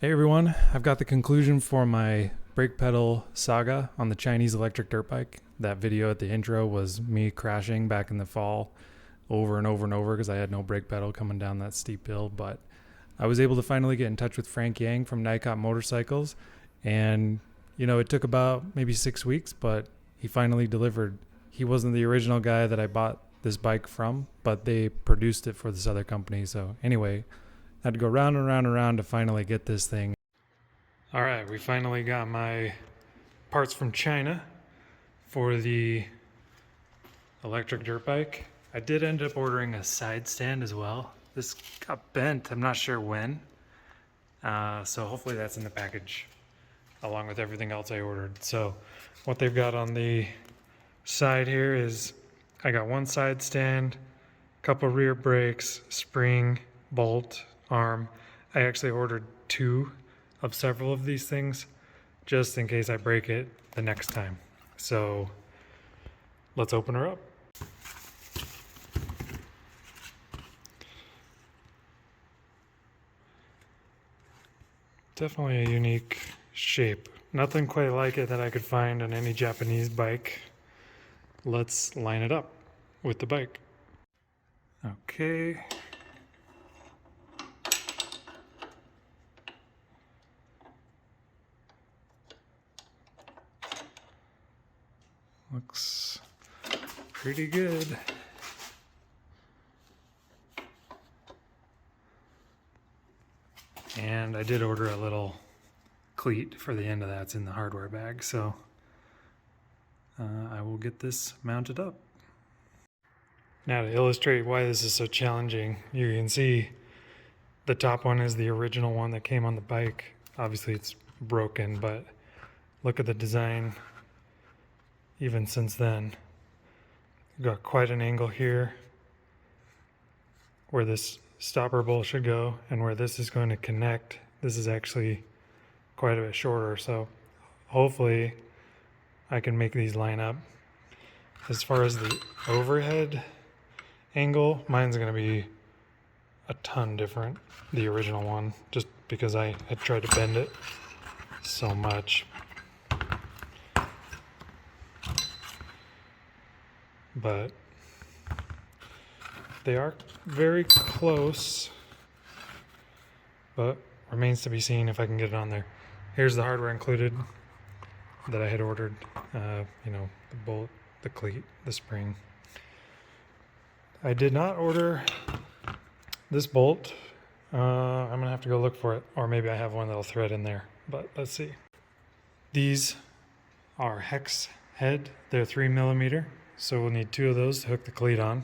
Hey everyone, I've got the conclusion for my brake pedal saga on the Chinese electric dirt bike. That video at the intro was me crashing back in the fall over and over and over because I had no brake pedal coming down that steep hill. But I was able to finally get in touch with Frank Yang from Nicot Motorcycles, and it took about maybe 6 weeks, but he finally delivered. He wasn't the original guy that I bought this bike from, but they produced it for this other company. So anyway, I had to go round and round and round to finally get this thing. All right, we finally got my parts from China for the electric dirt bike. I did end up ordering a side stand as well. This got bent, I'm not sure when. So hopefully that's in the package along with everything else I ordered. So what they've got on the side here is I got one side stand, a couple rear brakes, spring, bolt, arm. I actually ordered two of several of these things just in case I break it the next time. So let's open her up. Definitely a unique shape. Nothing quite like it that I could find on any Japanese bike. Let's line it up with the bike. Okay. Looks pretty good. And I did order a little cleat for the end of that. It's in the hardware bag, so I will get this mounted up. Now to illustrate why this is so challenging, you can see the top one is the original one that came on the bike. Obviously it's broken, but look at the design. Even since then, we've got quite an angle here where this stopper bolt should go, and where this is going to connect, this is actually quite a bit shorter. So hopefully I can make these line up. As far as the overhead angle, mine's going to be a ton different, the original one, just because I had tried to bend it so much. But they are very close, but remains to be seen if I can get it on there. Here's the hardware included that I had ordered, the bolt, the cleat, the spring. I did not order this bolt. I'm gonna have to go look for it, or maybe I have one that'll thread in there, but let's see. These are hex head, they're 3mm. So we'll need two of those to hook the cleat on.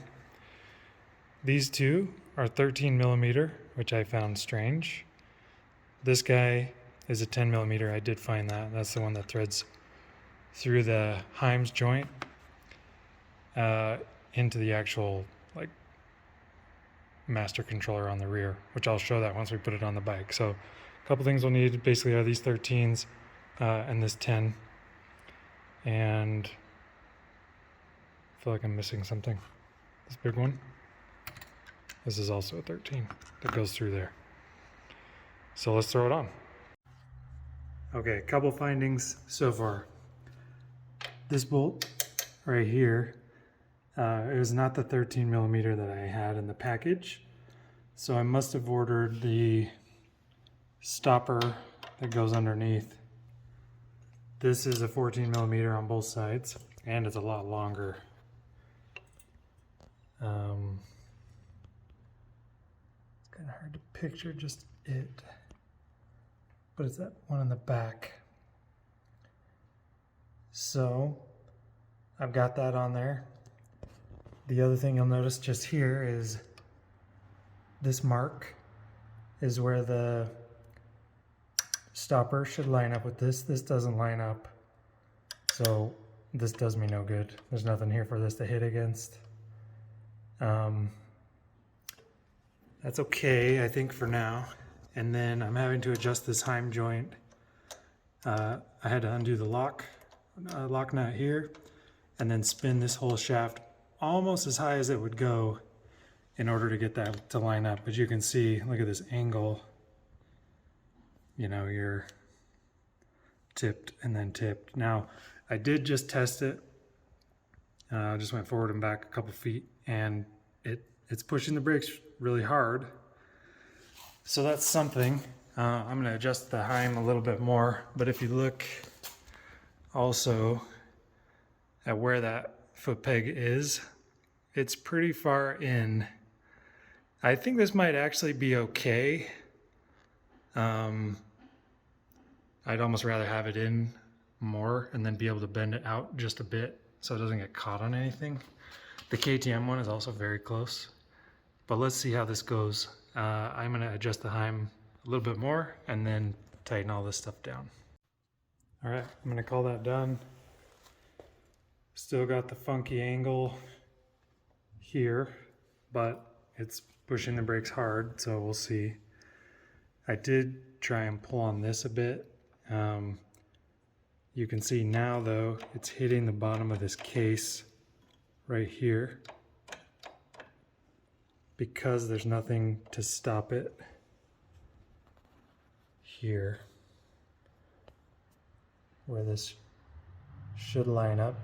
These two are 13mm, which I found strange. This guy is a 10mm. I did find that. That's the one that threads through the Heims joint into the actual master controller on the rear, which I'll show that once we put it on the bike. So a couple things we'll need basically are these 13s and this 10. And I feel like I'm missing something. This big one. This is also a 13 that goes through there. So let's throw it on. Okay, a couple findings so far. This bolt right here, it was not the 13mm that I had in the package. So I must have ordered the stopper that goes underneath. This is a 14mm on both sides, and it's a lot longer. It's kind of hard to picture just it, but it's that one in the back. So I've got that on there. The other thing you'll notice just here is this mark is where the stopper should line up with this. This doesn't line up, so this does me no good. There's nothing here for this to hit against. That's okay, I think, for now. And then I'm having to adjust this Heim joint. I had to undo the lock nut here and then spin this whole shaft almost as high as it would go in order to get that to line up. But you can see, look at this angle. you know, you're tipped and then tipped. Now, I did just test it. Just went forward and back a couple feet, and it's pushing the brakes really hard. So that's something. I'm going to adjust the Heim a little bit more, but if you look also at where that foot peg is, it's pretty far in. I think this might actually be okay. I'd almost rather have it in more and then be able to bend it out just a bit so it doesn't get caught on anything. The KTM one is also very close, but let's see how this goes. I'm going to adjust the Heim a little bit more and then tighten all this stuff down. All right, I'm going to call that done. Still got the funky angle here, but it's pushing the brakes hard, so we'll see. I did try and pull on this a bit. You can see now though, it's hitting the bottom of this case right here because there's nothing to stop it here where this should line up.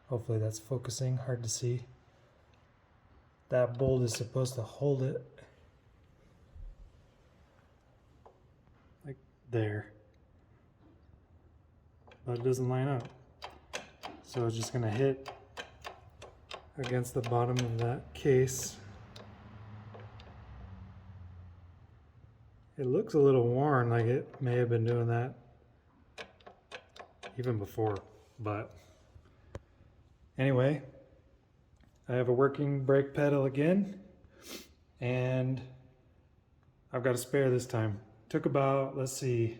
Hopefully that's focusing, hard to see. That bolt is supposed to hold it like there, but it doesn't line up. So it's just gonna hit against the bottom of that case. It looks a little worn, like it may have been doing that even before, but anyway, I have a working brake pedal again, and I've got a spare this time. Took about, let's see,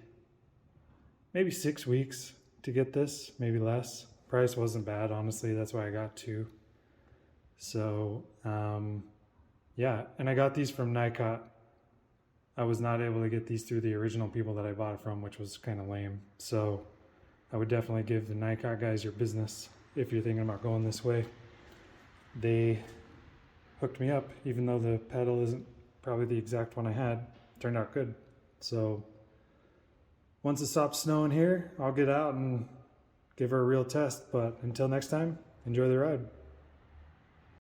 maybe 6 weeks to get this, maybe less. Price wasn't bad, honestly. That's why I got two. So, yeah, and I got these from Nicot. I was not able to get these through the original people that I bought it from, which was kind of lame. So I would definitely give the Nicot guys your business if you're thinking about going this way. They hooked me up, even though the pedal isn't probably the exact one I had. Turned out good. So once it stops snowing here, I'll get out and give her a real test. But until next time, enjoy the ride.